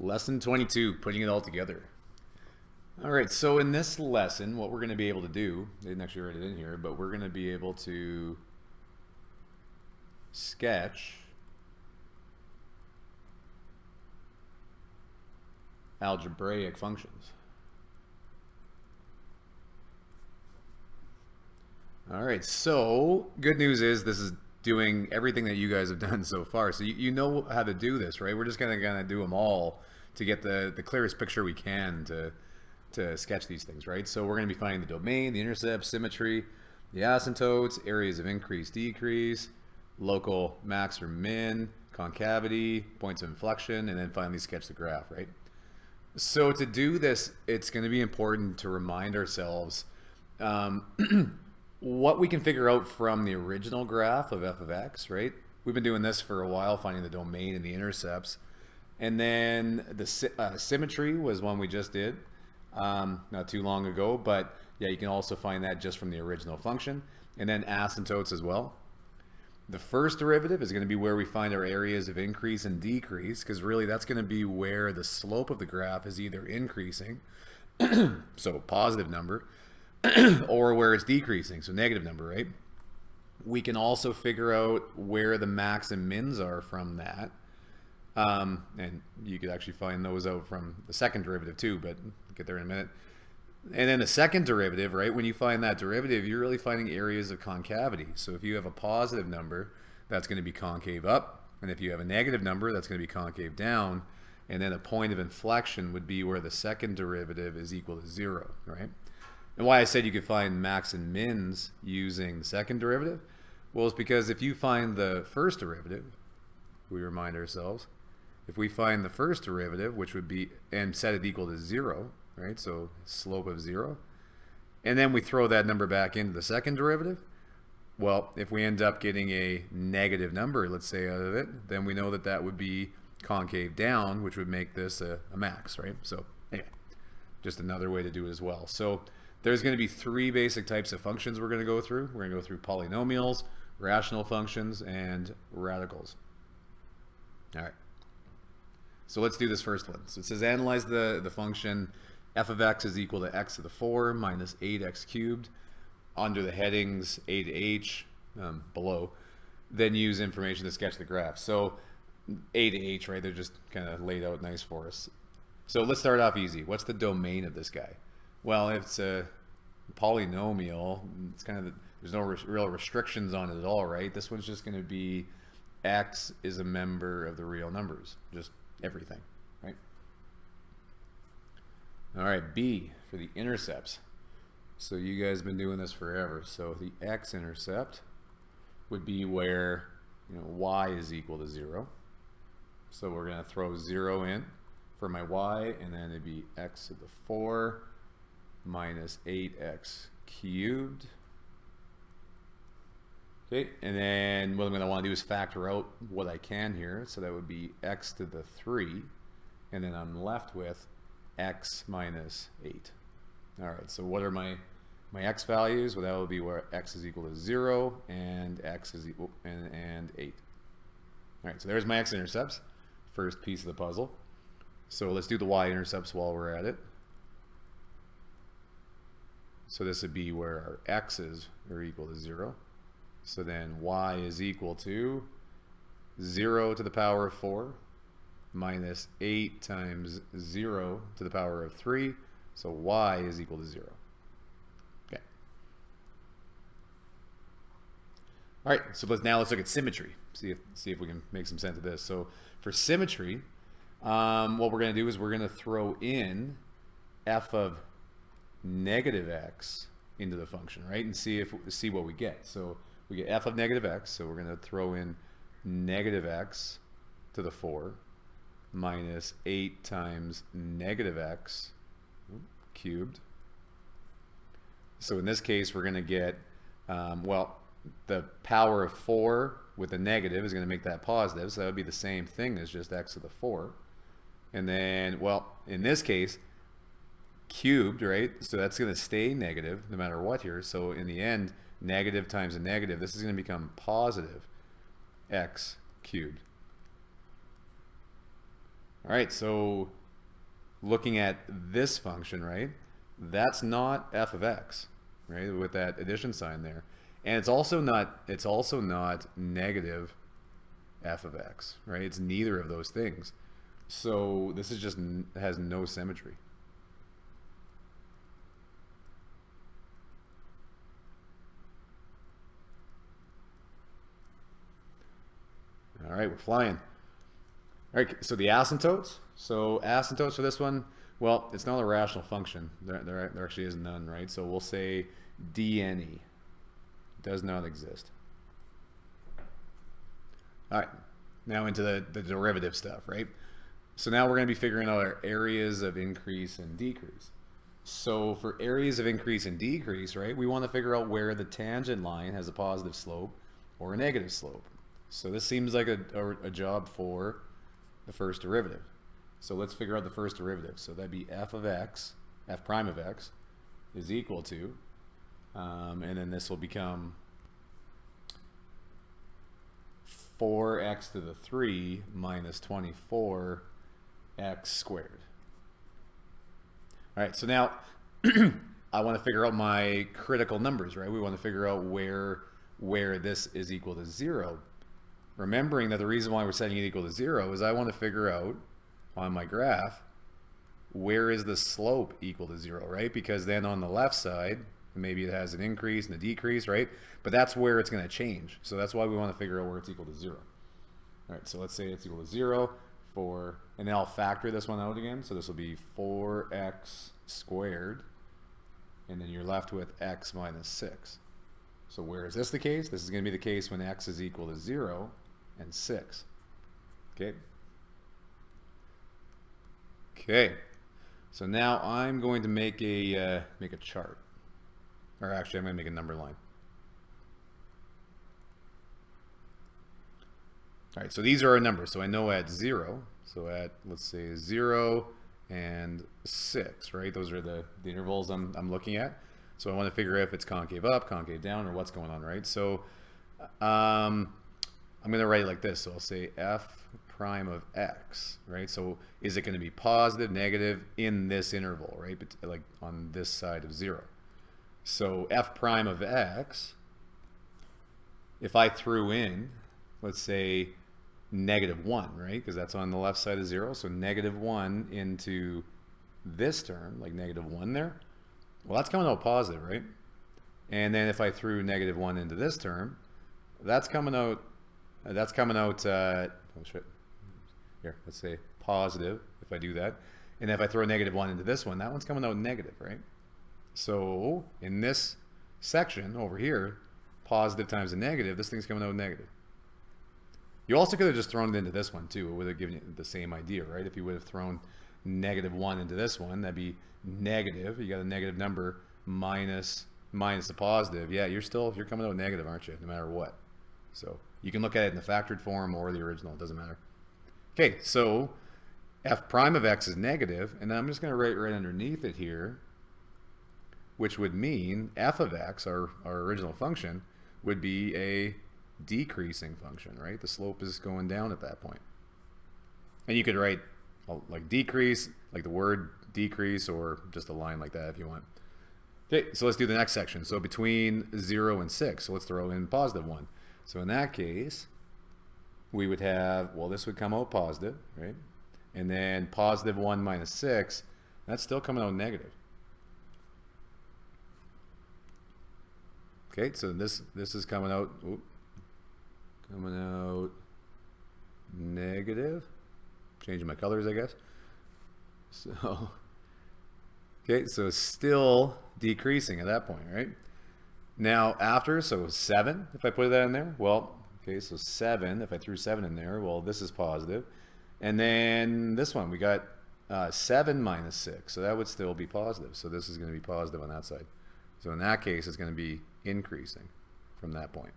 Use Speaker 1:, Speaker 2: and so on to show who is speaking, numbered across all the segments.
Speaker 1: Lesson 22, putting it all together. All right, so in this lesson, what we're going to be able to do, they didn't actually write it in here, but we're going to be able to sketch algebraic functions. All right, so good news is this is doing everything that you guys have done so far. So you know how to do this, right? We're just going to do them all to get the clearest picture we can to sketch these things, right? So we're going to be finding the domain, the intercept, symmetry, the asymptotes, areas of increase, decrease, local max or min, concavity, points of inflection, and then finally sketch the graph, right? So to do this, it's going to be important to remind ourselves what we can figure out from the original graph of f of x, right? We've been doing this for a while, finding the domain and the intercepts. And then the symmetry was one we just did not too long ago, but yeah, you can also find that just from the original function. And then asymptotes as well. The first derivative is going to be where we find our areas of increase and decrease, because really that's going to be where the slope of the graph is either increasing, so positive number, or where it's decreasing, so negative number, right? We can also figure out where the max and mins are from that. And you could actually find those out from the second derivative too, but we'll get there in a minute. And then the second derivative, right, when you find that derivative, you're really finding areas of concavity. So if you have a positive number, that's going to be concave up. And if you have a negative number, that's going to be concave down. And then a point of inflection would be where the second derivative is equal to 0, right? And why I said you could find max and mins using the second derivative, well, it's because if you find the first derivative, we remind ourselves, if we find the first derivative, which would be, and set it equal to 0, right, so slope of 0, and then we throw that number back into the second derivative, well, if we end up getting a negative number, let's say, out of it, then we know that that would be concave down, which would make this a max, right? So anyway, just another way to do it as well. So there's going to be three basic types of functions we're going to go through. We're going to go through polynomials, rational functions, and radicals. All right. So let's do this first one. So it says analyze the function f of x is equal to x to the 4 minus 8x cubed under the headings a to h below. Then use information to sketch the graph. So a to h, right? They're just kind of laid out nice for us. So let's start off easy. What's the domain of this guy? Well, if it's a polynomial, it's kind of there's no real restrictions on it at all, right? This one's just going to be x is a member of the real numbers, just everything, right? All right, B for the intercepts. So you guys have been doing this forever. So the x-intercept would be where y is equal to 0. So we're going to throw 0 in for my y, and then it'd be x to the 4 minus 8x cubed. Okay, and then what I'm going to want to do is factor out what I can here. So that would be x to the 3, and then I'm left with x minus 8. All right, so what are my x values? Well, that would be where x is equal to 0 and x is equal and 8. All right, so there's my x-intercepts, first piece of the puzzle. So let's do the y-intercepts while we're at it. So this would be where our x's are equal to 0. So then y is equal to 0 to the power of 4 minus 8 times 0 to the power of 3. So y is equal to 0. Okay. All right, so now let's look at symmetry. See if we can make some sense of this. So for symmetry, what we're going to do is we're going to throw in f of negative x into the function, right? And see what we get. So we get f of negative x, so we're going to throw in negative x to the 4 minus 8 times negative x cubed. So in this case, we're going to get, well, the power of 4 with a negative is going to make that positive, so that would be the same thing as just x to the 4. And then, well, in this case, cubed, right? So that's going to stay negative no matter what here. So in the end, negative times a negative, this is going to become positive x cubed. All right, so looking at this function, right, that's not f of x, right, with that addition sign there. And it's also not negative f of x, right? It's neither of those things. So this is just has no symmetry. All right, we're flying. All right, so the asymptotes. So asymptotes for this one, well, it's not a rational function. There actually is none, right? So we'll say dne does not exist. All right, now into the derivative stuff, right? So now we're going to be figuring out our areas of increase and decrease. So for areas of increase and decrease, right, we want to figure out where the tangent line has a positive slope or a negative slope. So this seems like a job for the first derivative. So let's figure out the first derivative. So that'd be f of x, f prime of x, is equal to, and then this will become 4x to the 3 minus 24x squared. All right, so now I want to figure out my critical numbers, right? We want to figure out where this is equal to 0. Remembering that the reason why we're setting it equal to 0 is I want to figure out on my graph where is the slope equal to 0, right? Because then on the left side, maybe it has an increase and a decrease, right? But that's where it's going to change. So that's why we want to figure out where it's equal to 0. All right, so let's say it's equal to 0 and then I'll factor this one out again. So this will be 4x squared, and then you're left with x minus 6. So where is this the case? This is going to be the case when x is equal to 0 and 6. Okay. Okay. So now I'm going to make a chart, or actually I'm going to make a number line. All right. So these are our numbers. So I know at 0. So at, let's say, 0 and 6, right? Those are the intervals I'm looking at. So I want to figure if it's concave up, concave down, or what's going on, right? So I'm going to write it like this. So I'll say f prime of x, right? So is it going to be positive, negative in this interval, right? But like on this side of 0. So f prime of x, if I threw in, let's say, -1, right? Because that's on the left side of 0. So -1 into this term, like -1 there. Well, that's coming out positive, right? And then if I threw -1 into this term, that's coming out, oh shit. Here, let's say positive if I do that. And if I throw -1 into this one, that one's coming out negative, right? So in this section over here, positive times a negative, this thing's coming out negative. You also could have just thrown it into this one too. It would have given you the same idea, right? If you would have thrown -1 into this one, that'd be negative. You got a negative number minus the positive. Yeah, you're coming out negative, aren't you? No matter what. So you can look at it in the factored form or the original. It doesn't matter. Okay, so f prime of x is negative, and then I'm just going to write right underneath it here, which would mean f of x, our original function, would be a decreasing function, right? The slope is going down at that point. And you could write like decrease, like the word decrease, or just a line like that if you want. Okay, so let's do the next section. So between 0 and 6, so let's throw in +1. So in that case, we would have, well, this would come out positive, right? And then +1 minus 6, that's still coming out negative. Okay, so this is coming out, negative. Changing my colors, I guess. So, okay, so it's still decreasing at that point, right? Now after, so 7, if I put that in there, well, okay, so 7, if I threw 7 in there, well, this is positive. And then this one, we got 7 minus 6, so that would still be positive. So this is going to be positive on that side. So in that case, it's going to be increasing from that point.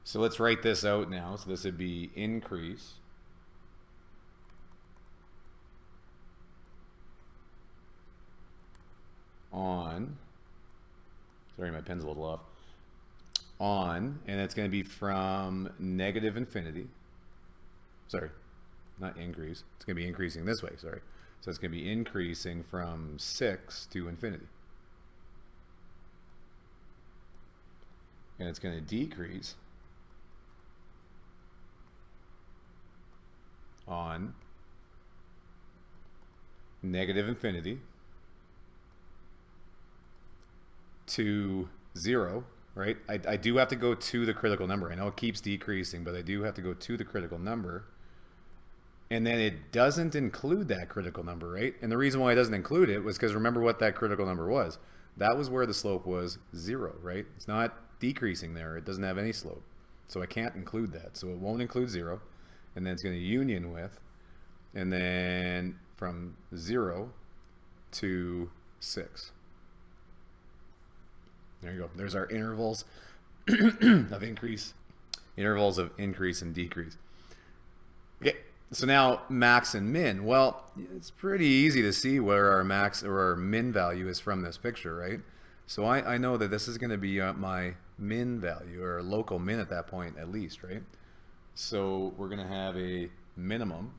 Speaker 1: So let's write this out now. So this would be increase on, sorry, my pen's a little off, on, and it's going to be from -infinity sorry, not increase. It's going to be increasing this way, sorry. So it's going to be increasing from 6 to infinity. And it's going to decrease on negative infinity to 0, right? I do have to go to the critical number. I know it keeps decreasing, but I do have to go to the critical number. And then it doesn't include that critical number, right? And the reason why it doesn't include it was because remember what that critical number was. That was where the slope was 0, right? It's not decreasing there. It doesn't have any slope. So I can't include that. So it won't include 0. And then it's going to union with, and then from 0 to 6. There you go. There's our intervals of increase. Intervals of increase and decrease. Okay. So now max and min. Well, it's pretty easy to see where our max or our min value is from this picture, right? So I know that this is going to be my min value, or local min at that point at least, right? So we're going to have a minimum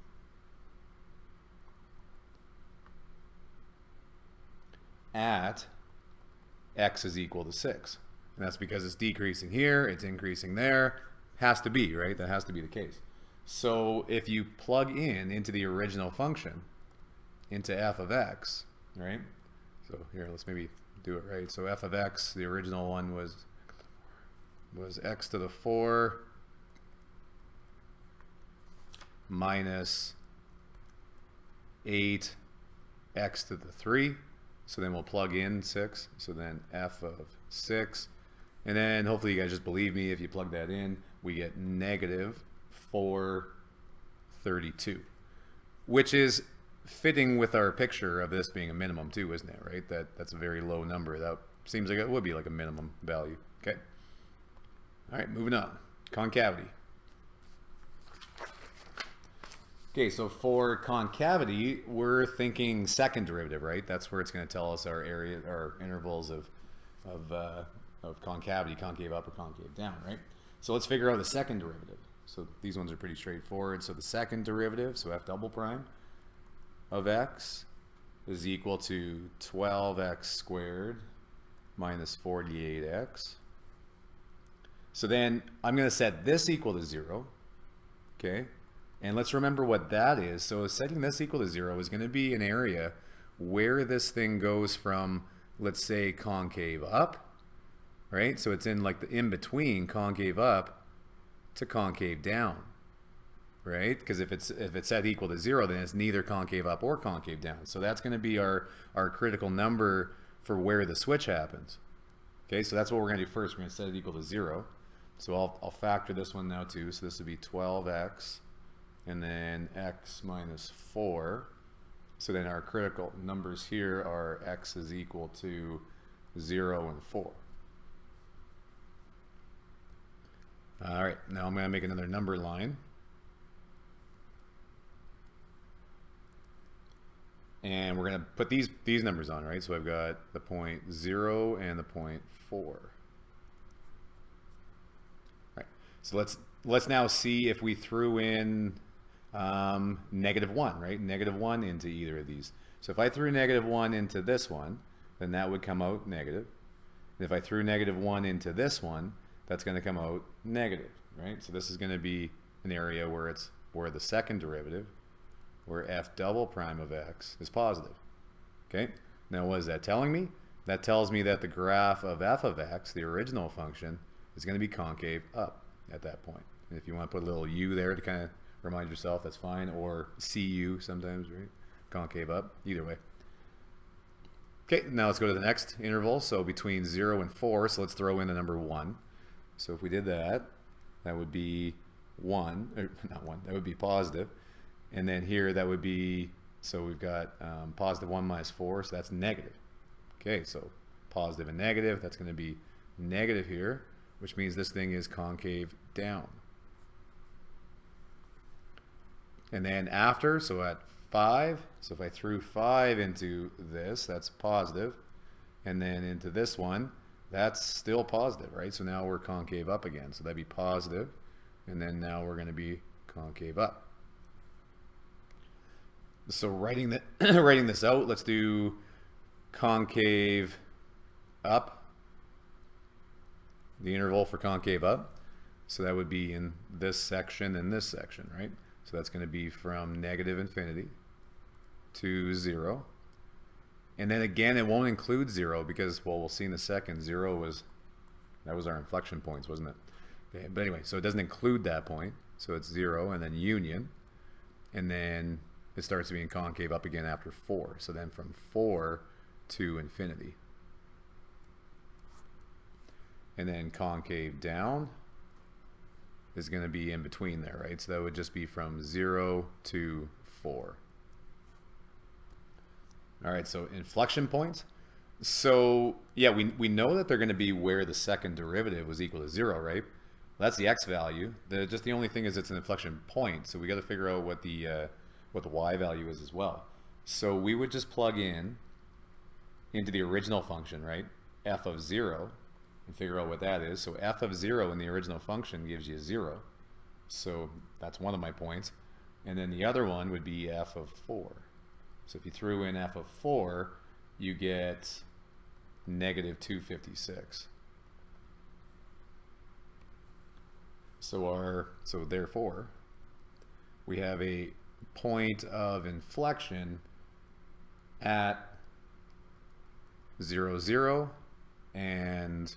Speaker 1: at x is equal to 6. And that's because it's decreasing here, it's increasing there. Has to be, right? That has to be the case. So if you plug in into the original function, into f of x, right? So here, let's maybe do it right. So f of x, the original one was x to the 4 minus 8x to the 3. So then we'll plug in 6. So then f of 6. And then hopefully you guys just believe me, if you plug that in, we get negative 432, which is fitting with our picture of this being a minimum too, isn't it, right? That's a very low number. That seems like it would be like a minimum value. Okay. All right, moving on. Concavity. Okay, so for concavity, we're thinking second derivative, right? That's where it's going to tell us our area, our intervals of concavity, concave up or concave down, right? So let's figure out the second derivative. So these ones are pretty straightforward. So the second derivative, so f double prime of x is equal to 12x squared minus 48x. So then I'm going to set this equal to 0, okay? And let's remember what that is. So setting this equal to 0 is going to be an area where this thing goes from, let's say, concave up, right? So it's in like the in-between concave up to concave down, right? Because if it's set equal to 0, then it's neither concave up or concave down. So that's going to be our critical number for where the switch happens. Okay, so that's what we're going to do first. We're going to set it equal to 0. So I'll factor this one now too. So this would be 12x and then x minus 4. So then our critical numbers here are x is equal to 0 and 4. All right, now I'm going to make another number line. And we're going to put these numbers on, right? So I've got the point 0 and the point 4. Right. So let's now see if we threw in negative 1, right? Negative 1 into either of these. So if I threw negative 1 into this one, then that would come out negative. And if I threw negative 1 into this one, that's going to come out negative, right? So this is going to be an area where the second derivative, where f double prime of x is positive. Okay? Now what is that telling me? That tells me that the graph of f of x, the original function, is going to be concave up at that point. And if you want to put a little u there to kind of remind yourself, that's fine, or cu sometimes, right? Concave up, either way. Okay, now let's go to the next interval. So between 0 and 4, so let's throw in the number 1. So if we did that, that would be 1, or not 1, that would be positive. And then here that would be, so we've got positive 1 minus 4, so that's negative. Okay, so positive and negative, that's going to be negative here, which means this thing is concave down. And then after, so at 5, so if I threw 5 into this, that's positive. And then into this one, that's still positive, right? So now we're concave up again. So that'd be positive. And then now we're going to be concave up. So writing that writing this out, let's do concave up, the interval for concave up. So that would be in this section and this section, right? So that's going to be from negative infinity to 0. And then again, it won't include 0 because, well, we'll see in a second, 0 was, that was our inflection points, wasn't it? Okay, but anyway, so it doesn't include that point. So it's 0 and then union. And then it starts being concave up again after 4. So then from 4 to infinity. And then concave down is going to be in between there, right? So that would just be from 0 to 4. All right, so inflection points. So yeah, we know that they're going to be where the second derivative was equal to 0, right? That's the x value. Just the only thing is it's an inflection point, so we got to figure out what the y value is as well. So we would just plug in into the original function, right? F of 0, and figure out what that is. So f of 0 in the original function gives you 0. So that's one of my points. And then the other one would be f of 4. So if you threw in f of 4, you get negative 256. So therefore, we have a point of inflection at 0, 0 and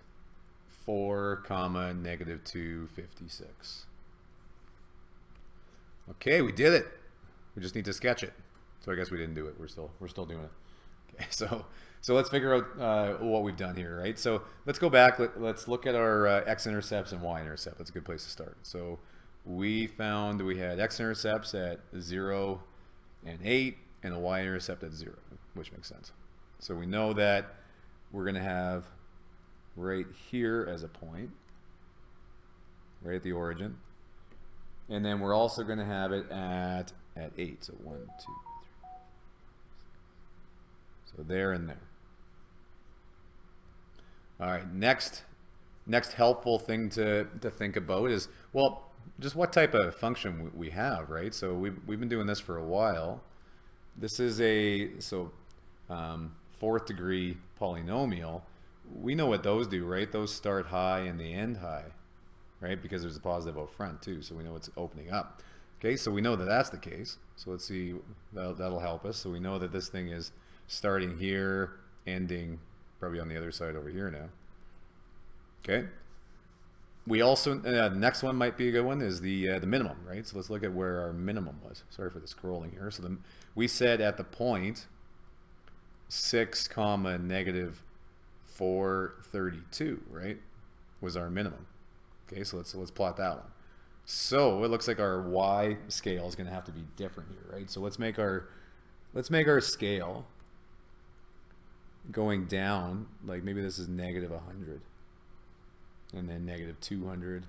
Speaker 1: 4 comma negative 256. Okay, we did it. We just need to sketch it. So I guess we didn't do it. We're still doing it. Okay, so let's figure out what we've done here, right? So let's go back. Let's look at our x-intercepts and y-intercept. That's a good place to start. So we found we had x-intercepts at 0 and 8 and a y-intercept at 0, which makes sense. So we know that we're going to have right here as a point, right at the origin. And then we're also going to have it at 8. So 1, 2, 3. So there and there. All right, next helpful thing to think about is, well, just what type of function we have, right? So we've been doing this for a while. This is a fourth degree polynomial. We know what those do, right? Those start high and they end high, right? Because there's a positive out front too, so we know it's opening up. Okay, so we know that that's the case. So let's see, that'll help us. So we know that this thing is starting here, ending probably on the other side over here now. Okay. We also, the next one might be a good one, is the minimum, right? So let's look at where our minimum was. Sorry for the scrolling here. So we said at the point 6 comma negative 432, right, was our minimum. Okay, so let's plot that one. So it looks like our y scale is going to have to be different here, right? So let's make our scale going down, like maybe this is negative 100 and then negative 200,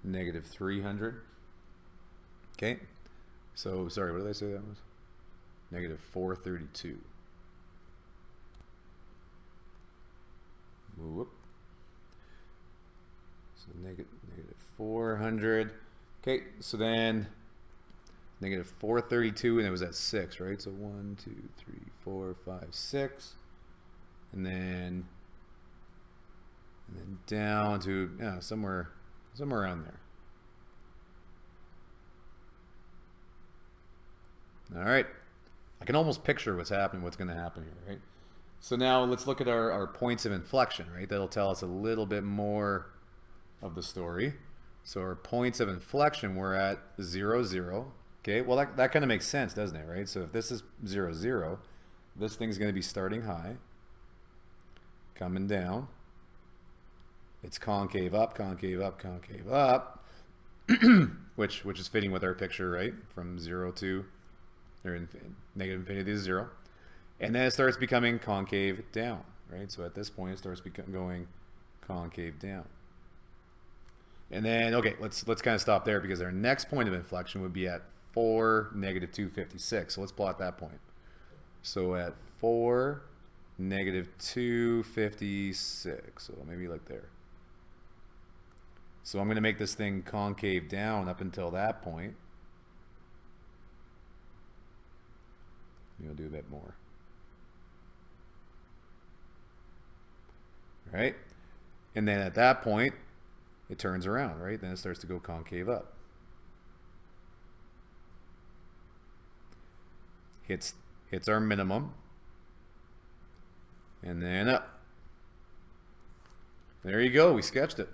Speaker 1: negative 300. Okay, so sorry, what did I say that was? Negative 432. Whoop. So negative 400. Okay, so then negative 432, and it was at 6, right? So 1, 2, 3, 4, 5, 6, and then down to somewhere around there. All right, I can almost picture what's happening, what's going to happen here, right? So now let's look at our points of inflection, right? That'll tell us a little bit more of the story. So our points of inflection, we're at 0, 0. Okay, well that kind of makes sense, doesn't it, right? So if this is 0, 0, this thing's going to be starting high, coming down. It's concave up, concave up, concave up, which is fitting with our picture, right? From 0 to, or negative infinity to 0. And then it starts becoming concave down, right? So at this point, it starts going concave down. And then, okay, let's kind of stop there because our next point of inflection would be at 4, negative 256. So let's plot that point. So at 4, negative 256. So maybe like there. So I'm going to make this thing concave down up until that point. going to do a bit more. Right? And then at that point, it turns around, right? Then it starts to go concave up. Hits our minimum. And then up. There you go. We sketched it.